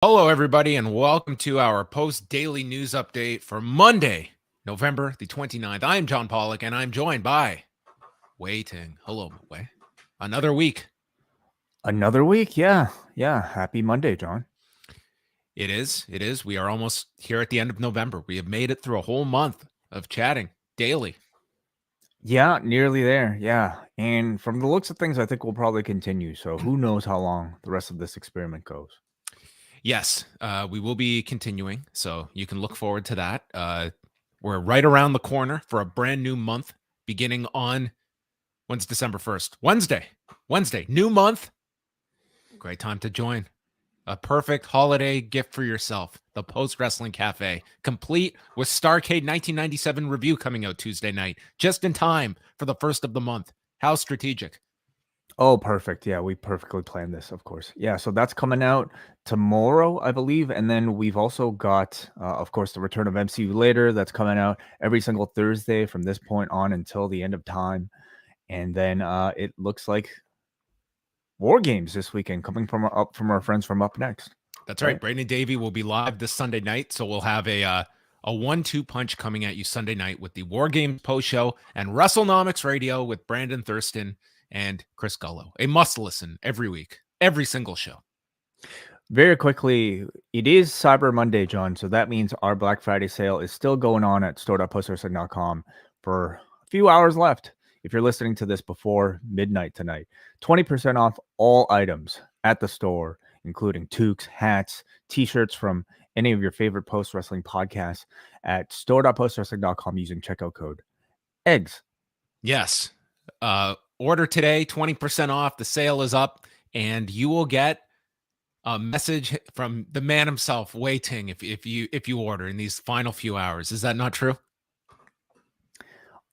Hello, everybody, and welcome to our post-daily news update for Monday, November the 29th. I am John Pollock, and I'm joined by Wai Ting. Hello, Wai. Another week. Another week, yeah. Happy Monday, John. It is. We are almost here at the end of November. We have made it through a whole month of chatting daily. Yeah, nearly there. Yeah. And from the looks of things, I think we'll probably continue. So who knows how long the rest of this experiment goes. Yes, we will be continuing, so you can look forward to that. We're right around the corner for a brand new month beginning on, when's December 1st? Wednesday, new month. Great time to join. A perfect holiday gift for yourself. The Post Wrestling Cafe, complete with Starrcade 1997 review coming out Tuesday night, just in time for the first of the month. How strategic. Oh, perfect. Yeah, we perfectly planned this, of course. Yeah, so that's coming out tomorrow, I believe. And then we've also got, of course, the return of MCU later. That's coming out every single Thursday from this point on until the end of time. And then it looks like War Games this weekend coming from our friends from Up Next. That's right. Brandon Davey will be live this Sunday night, so we'll have a 1-2 punch coming at you Sunday night with the War Games post show and WrestleNomics Radio with Brandon Thurston and Chris Gullo. A must listen every week, every single show. Very quickly, it is Cyber Monday, John. So that means our Black Friday sale is still going on at store.postwrestling.com for a few hours left. If you're listening to this before midnight tonight, 20% off all items at the store, including toques, hats, t-shirts from any of your favorite post wrestling podcasts at store.postwrestling.com using checkout code EGGS. Yes. Order today, 20% off. The sale is up, and you will get a message from the man himself, Wai Ting, if you order in these final few hours. Is that not true?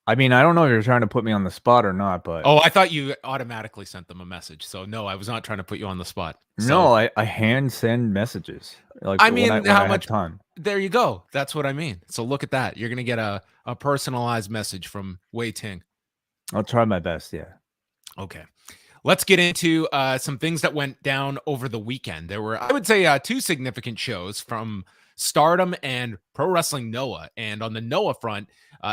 I mean, I don't know if you're trying to put me on the spot or not, but I thought you automatically sent them a message. So no, I was not trying to put you on the spot. no, I hand send messages like I when mean, I how have much? time. There you go. That's what I mean. So look at that. You're gonna get a personalized message from Wai Ting. I'll try my best. Yeah. Okay. Let's get into some things that went down over the weekend. There were, I would say, two significant shows from Stardom and Pro Wrestling Noah. And on the Noah front,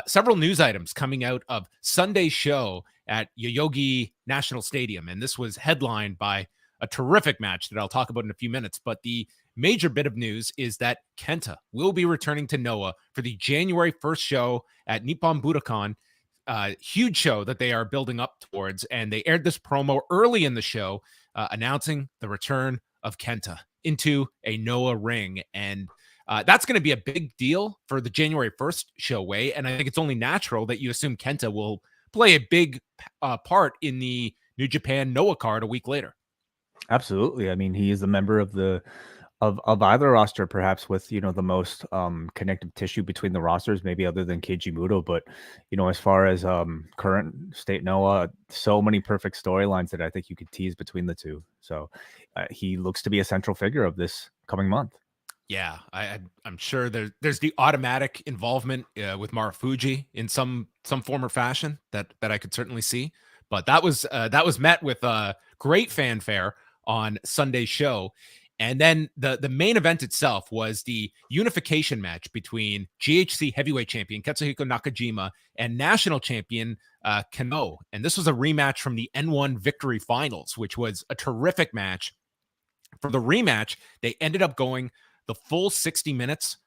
several news items coming out of Sunday's show at Yoyogi National Stadium. And this was headlined by a terrific match that I'll talk about in a few minutes. But the major bit of news is that KENTA will be returning to Noah for the January 1st show at Nippon Budokan. Huge show that they are building up towards, and they aired this promo early in the show announcing the return of KENTA into a Noah ring, and that's going to be a big deal for the January 1st show, Wai, and I think it's only natural that you assume KENTA will play a big part in the New Japan Noah card a week later. Absolutely. I mean, he is a member of the of either roster, perhaps with the most connective tissue between the rosters, maybe other than Keiji Muto. But as far as current state Noah, so many perfect storylines that I think you could tease between the two. So he looks to be a central figure of this coming month. Yeah, I'm sure there's the automatic involvement with Marufuji in some form or fashion that I could certainly see. But that was met with great fanfare on Sunday's show. And then the main event itself was the unification match between GHC heavyweight champion Katsuhiko Nakajima and national champion Kenoh. And this was a rematch from the N1 Victory Finals, which was a terrific match. For the rematch, they ended up going the full 60 minutes.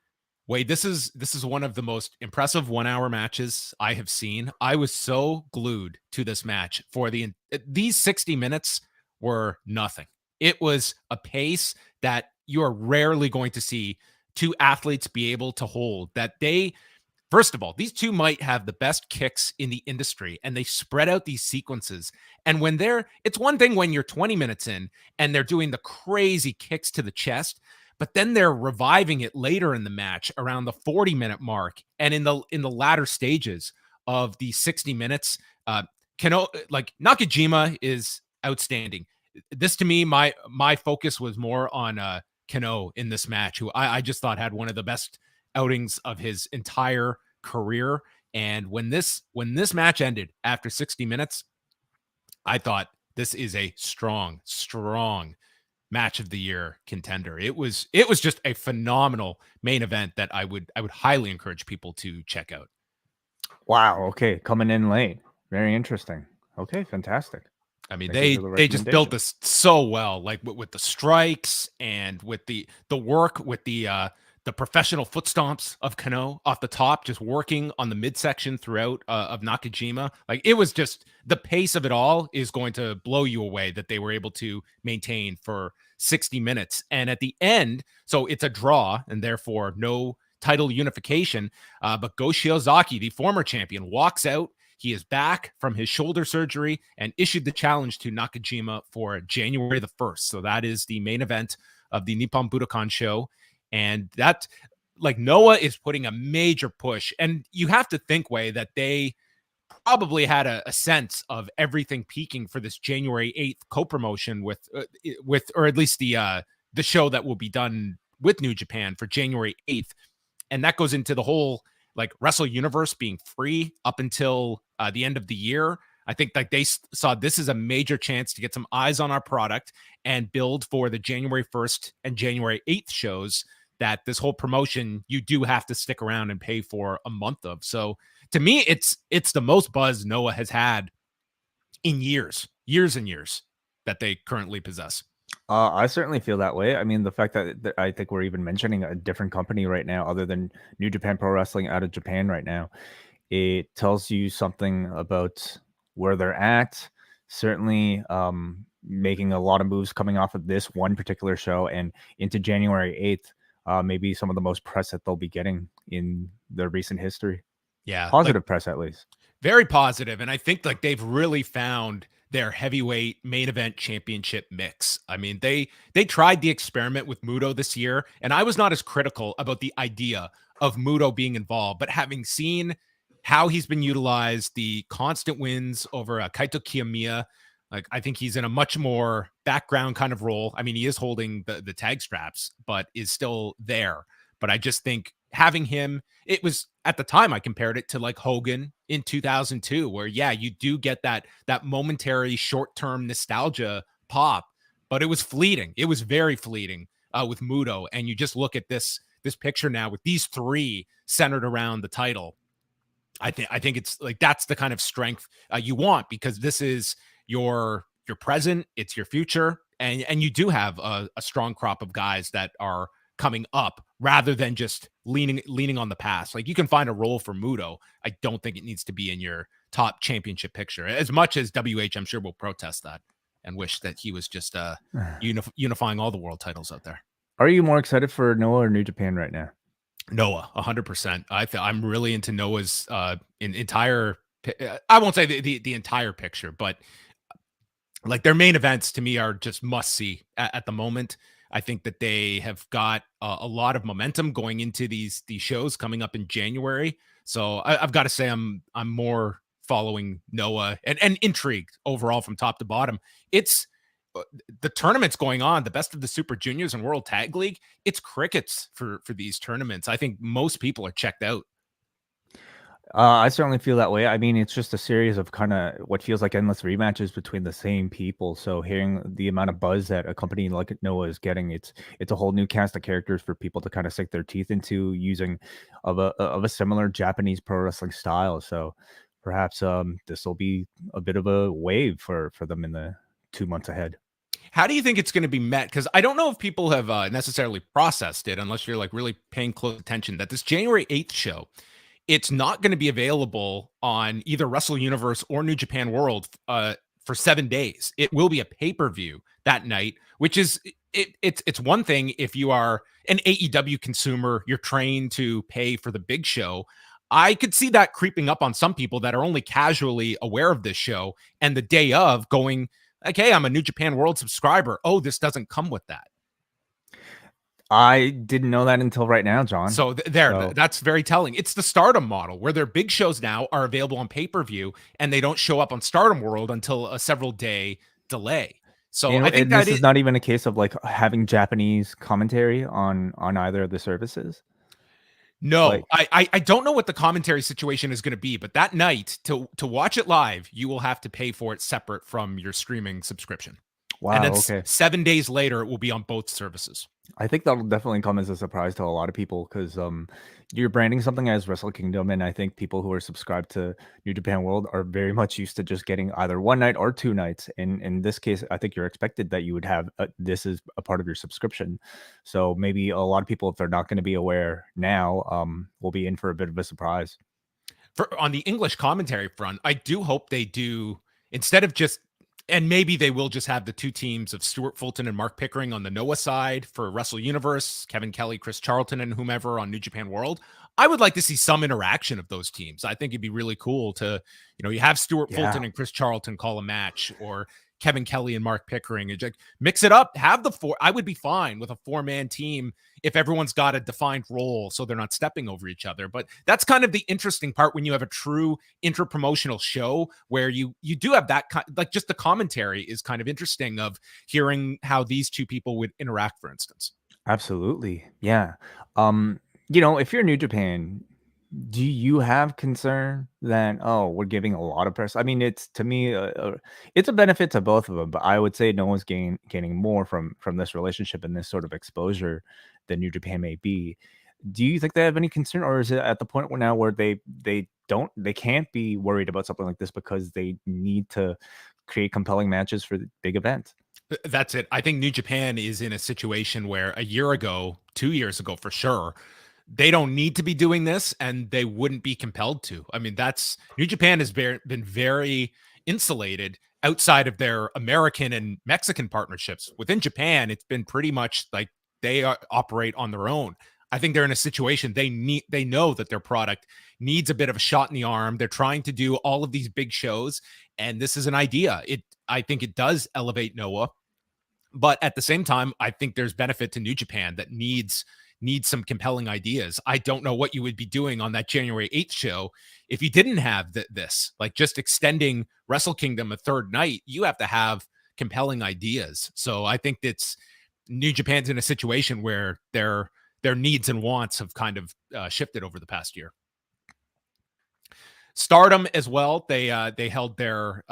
Wai, this is one of the most impressive 1-hour matches I have seen. I was so glued to this match for these 60 minutes were nothing. It was a pace that you are rarely going to see two athletes be able to hold. First of all, these two might have the best kicks in the industry, and they spread out these sequences. And it's one thing when you're 20 minutes in and they're doing the crazy kicks to the chest, but then they're reviving it later in the match around the 40-minute mark. And in the latter stages of the 60 minutes, Nakajima is outstanding. This, to me, my focus was more on Kenoh in this match, who I just thought had one of the best outings of his entire career. And when this match ended after 60 minutes, I thought this is a strong match of the year contender. It was just a phenomenal main event that I would highly encourage people to check out. Wow. Okay, coming in late. Very interesting. Okay, fantastic. I mean, Thank you for the they just built recommendation. this so well, like with the strikes and with the work with the professional foot stomps of Kenoh off the top, just working on the midsection throughout of Nakajima. Like it was just the pace of it all is going to blow you away that they were able to maintain for 60 minutes. And at the end, so it's a draw and therefore no title unification. But Go Shiozaki, the former champion, walks out. He is back from his shoulder surgery and issued the challenge to Nakajima for January the 1st. So that is the main event of the Nippon Budokan show. And that, like, Noah is putting a major push. And you have to think, Way, that they probably had a sense of everything peaking for this January 8th co-promotion with or at least the show that will be done with New Japan for January 8th. And that goes into the whole like Wrestle Universe being free up until the end of the year. I think like they saw this as a major chance to get some eyes on our product and build for the January 1st and January 8th shows that this whole promotion you do have to stick around and pay for a month of. So to me, it's the most buzz Noah has had in years and years that they currently possess. I certainly feel that way. I mean, the fact that I think we're even mentioning a different company right now, other than New Japan Pro Wrestling out of Japan right now, it tells you something about where they're at. Certainly, making a lot of moves coming off of this one particular show and into January 8th. Maybe some of the most press that they'll be getting in their recent history. Yeah, Positive press, at least. Very positive. And I think like they've really found their heavyweight main event championship mix. I mean, they tried the experiment with Muto this year, and I was not as critical about the idea of Muto being involved, but having seen how he's been utilized, the constant wins over Kaito Kiyomiya, like I think he's in a much more background kind of role. I mean, he is holding the tag straps, but is still there. But I just think having him, it was at the time I compared it to like Hogan in 2002, where yeah, you do get that momentary short-term nostalgia pop, but it was fleeting. It was very fleeting with Muto. And you just look at this picture now with these three centered around the title. I think it's like that's the kind of strength you want, because this is your present, it's your future, and you do have a strong crop of guys that are coming up rather than just leaning on the past. Like you can find a role for Muto. I don't think it needs to be in your top championship picture, as much as WH I'm sure will protest that and wish that he was just unifying all the world titles out there. Are you more excited for Noah or New Japan right now? Noah, 100%. I'm really into Noah's entire. I won't say the entire picture, but like their main events to me are just must see at the moment. I think that they have got a lot of momentum going into these shows coming up in January. So I've got to say I'm more following Noah and intrigued overall from top to bottom. It's the tournaments going on, the best of the Super Juniors and World Tag League. It's crickets for these tournaments. I think most people are checked out. I certainly feel that way. I mean, it's just a series of kind of what feels like endless rematches between the same people. So hearing the amount of buzz that a company like Noah is getting, it's a whole new cast of characters for people to kind of sink their teeth into, using of a similar Japanese pro wrestling style. So perhaps this will be a bit of a wave for them in the 2 months ahead. How do you think it's going to be met? Because I don't know if people have necessarily processed it, unless you're like really paying close attention, that this January 8th show, it's not going to be available on either Wrestle Universe or New Japan World for 7 days. It will be a pay-per-view that night, which is it's one thing if you are an AEW consumer, you're trained to pay for the big show. I could see that creeping up on some people that are only casually aware of this show, and the day of going, like, hey, I'm a New Japan World subscriber. Oh, this doesn't come with that. I didn't know that until right now, John. So that's very telling. It's the Stardom model where their big shows now are available on pay-per-view and they don't show up on Stardom World until a several day delay. So I think this is not even a case of like having Japanese commentary on either of the services. No, like, I don't know what the commentary situation is going to be, but that night to watch it live, you will have to pay for it separate from your streaming subscription. And Wow. then Okay. 7 days later, it will be on both services. I think that'll definitely come as a surprise to a lot of people because you're branding something as Wrestle Kingdom, and I think people who are subscribed to New Japan World are very much used to just getting either one night or 2 nights. In this case, I think you're expected that you would have this as a part of your subscription. So maybe a lot of people, if they're not going to be aware now, will be in for a bit of a surprise. On the English commentary front, I do hope they do, instead of just, and maybe they will just have the two teams of Stuart Fulton and Mark Pickering on the Noah side for Wrestle Universe, Kevin Kelly, Chris Charlton, and whomever on New Japan World. I would like to see some interaction of those teams. I think it'd be really cool to, you have Stuart Fulton and Chris Charlton call a match, or Kevin Kelly and Mark Pickering, and just mix it up. Have the four. I would be fine with a 4-man team if everyone's got a defined role so they're not stepping over each other. But that's kind of the interesting part when you have a true interpromotional show where you do have that like just the commentary is kind of interesting of hearing how these two people would interact, for instance. Absolutely. Yeah. If you're New Japan, do you have concern that, oh, we're giving a lot of press? I mean, it's to me, it's a benefit to both of them, but I would say no one's gaining more from this relationship and this sort of exposure than New Japan may be. Do you think they have any concern, or is it at the point where now where they can't be worried about something like this because they need to create compelling matches for the big events? That's it. I think New Japan is in a situation where a year ago, 2 years ago for sure, they don't need to be doing this and they wouldn't be compelled to. I mean, New Japan has been very insulated outside of their American and Mexican partnerships. Within Japan, it's been pretty much like they operate on their own. I think they're in a situation they know that their product needs a bit of a shot in the arm. They're trying to do all of these big shows, and this is an idea. I think it does elevate Noah, but at the same time, I think there's benefit to New Japan that needs some compelling ideas. I don't know what you would be doing on that January 8th show if you didn't have this, like just extending Wrestle Kingdom a third night. You have to have compelling ideas. So I think that's New Japan's in a situation where their needs and wants have kind of shifted over the past year. Stardom as well. They held their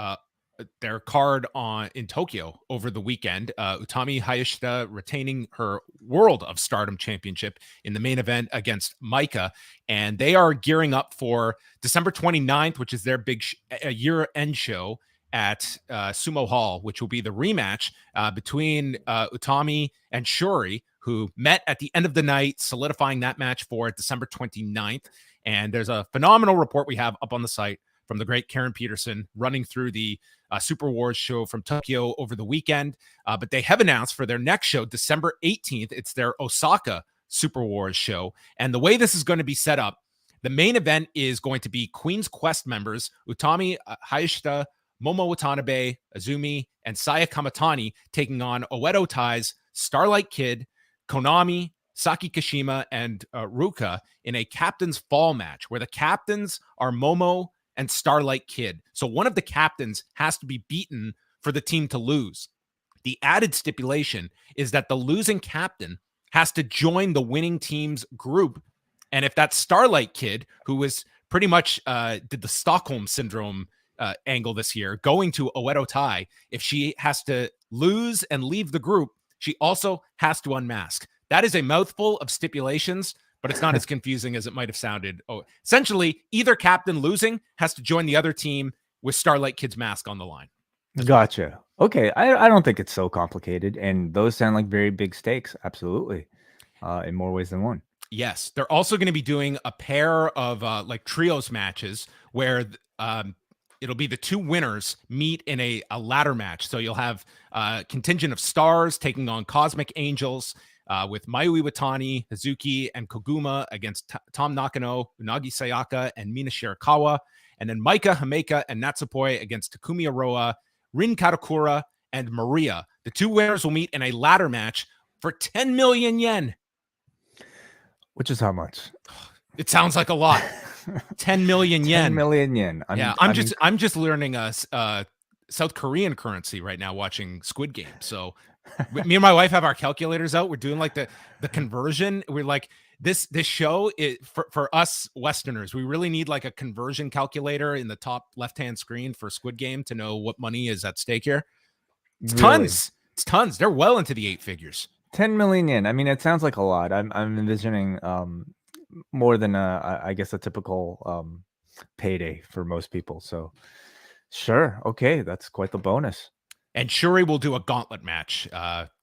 card in Tokyo over the weekend. Utami Hayashida retaining her World of Stardom Championship in the main event against Maika. And they are gearing up for December 29th, which is their big year-end show at Sumo Hall, which will be the rematch between Utami and Shuri, who met at the end of the night, solidifying that match for December 29th. And there's a phenomenal report we have up on the site from the great Karen Peterson running through the Super Wars show from Tokyo over the weekend. But they have announced for their next show, December 18th, it's their Osaka Super Wars show. And the way this is going to be set up, the main event is going to be Queen's Quest members, Utami Hayashida, Momo Watanabe, Azumi, and Saya Kamatani taking on Oedo Tai's Starlight Kid, Konami, Saki Kashima, and Ruka in a captain's fall match where the captains are Momo and Starlight Kid. So one of the captains has to be beaten for the team to lose. The added stipulation is that the losing captain has to join the winning team's group. And if that Starlight Kid, who was pretty much did the Stockholm Syndrome angle this year, going to Oedo Tai, if she has to lose and leave the group, she also has to unmask. That is a mouthful of stipulations, but it's not as confusing as it might have sounded. Oh, essentially, either captain losing has to join the other team with Starlight Kid's mask on the line. Gotcha. Okay, I don't think it's so complicated, and those sound like very big stakes. Absolutely, in more ways than one. Yes, they're also going to be doing a pair of like trios matches where it'll be the two winners meet in a ladder match. So you'll have a contingent of stars taking on Cosmic Angels. With Mayu Iwatani, Hazuki, and Koguma against Tom Nakano, Unagi Sayaka, and Mina Shirakawa. And then Maika, Hameka, and Natsupoi against Takumi Aroa, Rin Katakura, and Maria. The two winners will meet in a ladder match for 10 million yen. Which is how much? It sounds like a lot. 10 million yen. 10 million yen. I'm just learning South Korean currency right now watching Squid Game. So me and my wife have our calculators out. We're doing like the conversion. We're like this show is for us Westerners. We really need like a conversion calculator in the top left-hand screen for Squid Game to know what money is at stake here. It's Really? tons. It's tons. They're well into the 8 figures. 10 million yen. I mean, it sounds like a lot. I'm envisioning more than I guess a typical payday for most people. So sure, okay, that's quite the bonus. And Shuri will do a gauntlet match,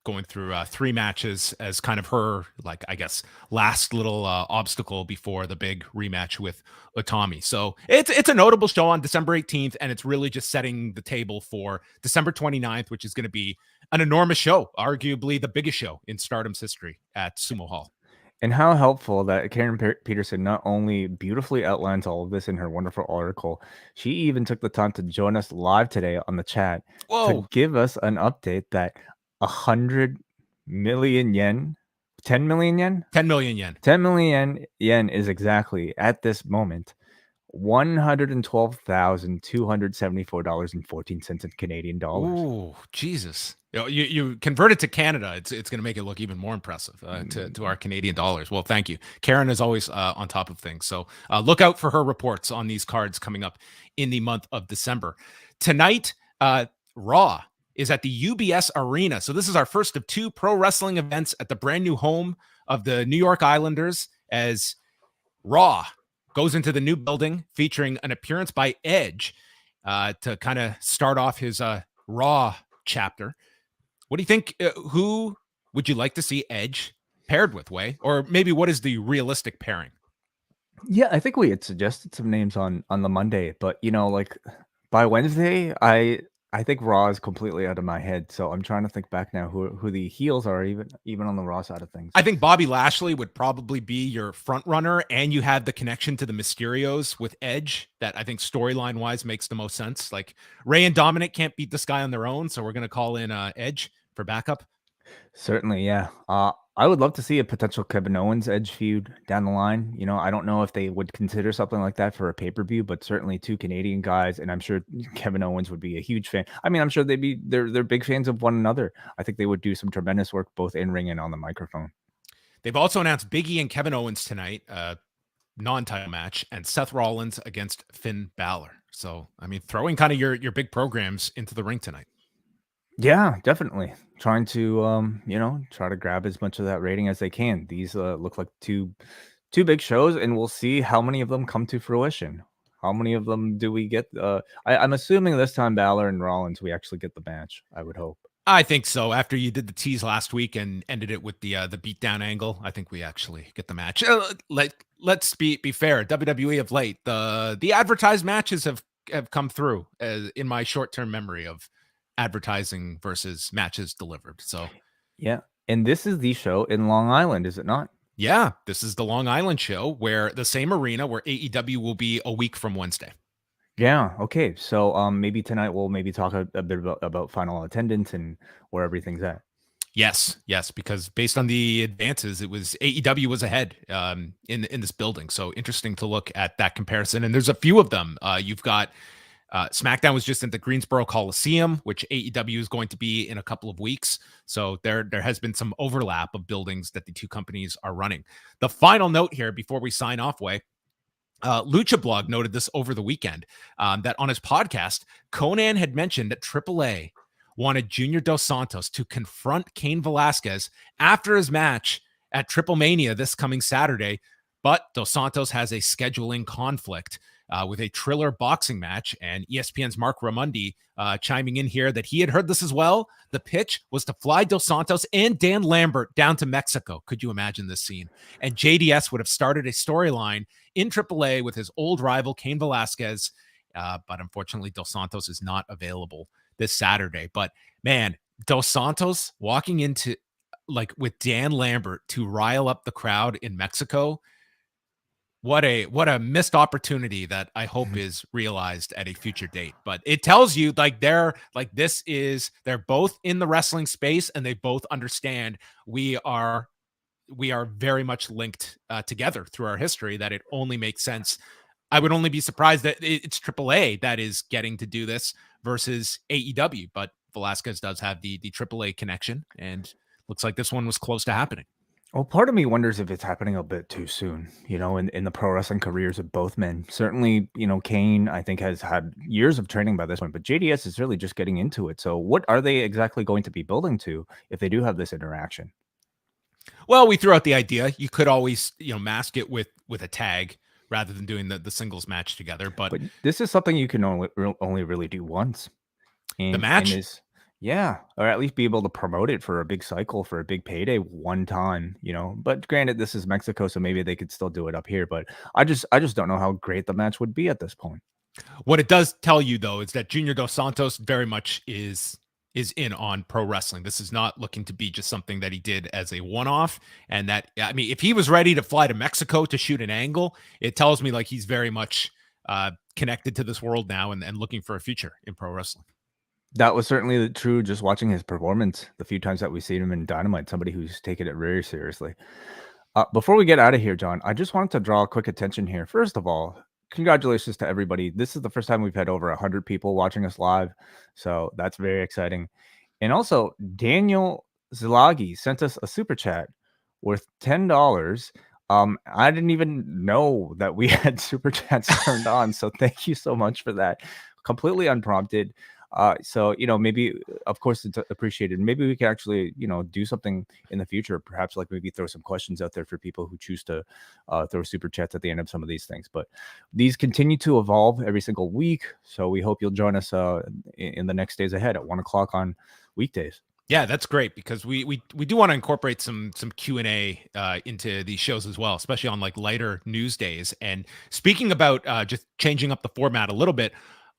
going through 3 matches as kind of her, like, I guess, last little obstacle before the big rematch with Utami. So it's a notable show on December 18th, and it's really just setting the table for December 29th, which is going to be an enormous show, arguably the biggest show in Stardom's history at Sumo Hall. And how helpful that Karen Peterson not only beautifully outlines all of this in her wonderful article, she even took the time to join us live today on the chat to Whoa. give us an update that 100 million yen, 10 million yen, 10 million yen. 10 million yen is exactly at this moment $112,274.14 in Canadian dollars. Ooh, Jesus. You convert it to Canada, it's going to make it look even more impressive to our Canadian dollars. Well, thank you. Karen is always on top of things. So look out for her reports on these cards coming up in the month of December. Tonight, Raw is at the UBS Arena. So this is our first of 2 pro wrestling events at the brand new home of the New York Islanders, as Raw goes into the new building, featuring an appearance by Edge to kind of start off his Raw chapter. What do you think? Who would you like to see Edge paired with, Wai? Or maybe what is the realistic pairing? Yeah, I think we had suggested some names on the Monday, but like by Wednesday, I think Raw is completely out of my head. So I'm trying to think back now who the heels are, even on the Raw side of things. I think Bobby Lashley would probably be your front runner, and you have the connection to the Mysterios with Edge that I think storyline wise makes the most sense. Like Rey and Dominic can't beat this guy on their own, so we're gonna call in Edge for backup. Certainly, yeah. I would love to see a potential Kevin Owens Edge feud down the line. I don't know if they would consider something like that for a pay-per-view, but certainly 2 Canadian guys, and I'm sure Kevin Owens would be a huge fan. I mean, I'm sure they're big fans of one another. I think they would do some tremendous work both in ring and on the microphone. They've also announced Big E and Kevin Owens tonight, non-title match, and Seth Rollins against Finn Balor. So, I mean, throwing kind of your big programs into the ring tonight. Yeah, definitely. Trying to try to grab as much of that rating as they can. These look like two big shows, and we'll see how many of them come to fruition. How many of them do we get? I'm assuming this time Balor and Rollins, we actually get the match. I would hope. I think so. After you did the tease last week and ended it with the beatdown angle, I think we actually get the match. Let's be fair. WWE of late, the advertised matches have come through in my short-term memory of advertising versus matches delivered. So yeah, and this is the show in Long Island, is it not? Yeah, this is the Long Island show, where the same arena where AEW will be a week from Wednesday. Yeah. Okay. So maybe tonight we'll maybe talk a bit about final attendance and where everything's at. Yes, because based on the advances, it was AEW was ahead in this building. So interesting to look at that comparison. And there's a few of them. You've got SmackDown was just at the Greensboro Coliseum, which AEW is going to be in a couple of weeks. So there has been some overlap of buildings that the 2 companies are running. The final note here before we sign off, Wai, Lucha Blog noted this over the weekend, that on his podcast, Conan had mentioned that AAA wanted Junior Dos Santos to confront Cain Velasquez after his match at Triple Mania this coming Saturday, but Dos Santos has a scheduling conflict with a Triller boxing match, and ESPN's Mark Ramundi chiming in here that he had heard this as well. The pitch was to fly Dos Santos and Dan Lambert down to Mexico. Could you imagine this scene? And JDS would have started a storyline in AAA with his old rival, Cain Velasquez, but unfortunately, Dos Santos is not available this Saturday. But man, Dos Santos walking into with Dan Lambert to rile up the crowd in Mexico. What a missed opportunity that I hope is realized at a future date. But it tells you they're both in the wrestling space, and they both understand we are very much linked together through our history, that it only makes sense. I would only be surprised that it's AAA that is getting to do this versus AEW, but Velasquez does have the AAA connection, and looks like this one was close to happening. Well, part of me wonders if it's happening a bit too soon, in the pro wrestling careers of both men. Certainly, Kane, I think, has had years of training by this point, but JDS is really just getting into it. So, what are they exactly going to be building to if they do have this interaction? Well, we threw out the idea. You could always, mask it with a tag rather than doing the singles match together. But But this is something you can only really do once. the And match, is yeah, or at least be able to promote it for a big cycle, for a big payday one time, But granted, this is Mexico, so maybe they could still do it up here. But I just don't know how great the match would be at this point. what it does tell you though is that Junior Dos Santos very much is in on pro wrestling. This is not looking to be just something that he did as a one-off. And that, I mean, if he was ready to fly to Mexico to shoot an angle, it tells me like he's very much connected to this world now and looking for a future in pro wrestling. That was certainly true just watching his performance the few times that we've seen him in Dynamite, somebody who's taken it very seriously. Before we get out of here, John, I just wanted to draw quick attention here. First of all, congratulations to everybody. This is the first time we've had over 100 people watching us live, so that's very exciting. And also, Daniel Zilagi sent us a super chat worth $10. I didn't even know that we had super chats turned on, so thank you so much for that. Completely unprompted. So maybe, of course, it's appreciated. Maybe we can actually, do something in the future. Perhaps like maybe throw some questions out there for people who choose to throw super chats at the end of some of these things. But these continue to evolve every single week. So we hope you'll join us in the next days ahead at 1:00 on weekdays. Yeah, that's great because we do want to incorporate some Q&A into these shows as well, especially on like lighter news days. And speaking about just changing up the format a little bit,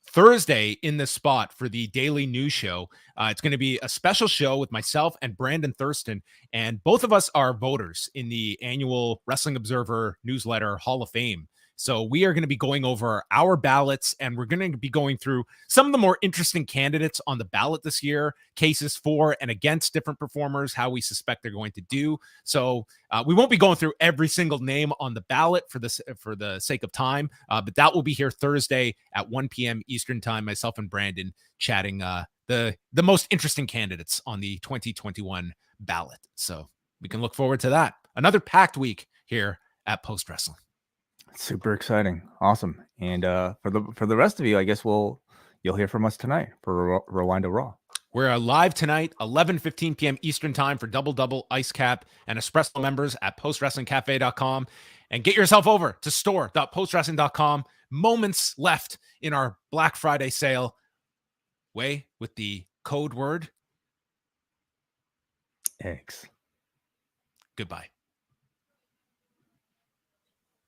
Thursday in this spot for the daily news show, it's going to be a special show with myself and Brandon Thurston, and both of us are voters in the annual Wrestling Observer newsletter Hall of Fame. So we are going to be going over our ballots, and we're going to be going through some of the more interesting candidates on the ballot this year, cases for and against different performers, how we suspect they're going to do. So we won't be going through every single name on the ballot for the sake of time, but that will be here Thursday at 1 p.m. Eastern time. Myself and Brandon chatting the most interesting candidates on the 2021 ballot. So we can look forward to that. Another packed week here at Post Wrestling. Super exciting. Awesome. And for the rest of you, I guess you'll hear from us tonight for Rewind to Raw. We're live tonight, 11:15 p.m. Eastern time for Double Ice Cap and Espresso members at postwrestlingcafe.com. And get yourself over to store.postwrestling.com. Moments left in our Black Friday sale. Way with the code word Eggs. goodbye.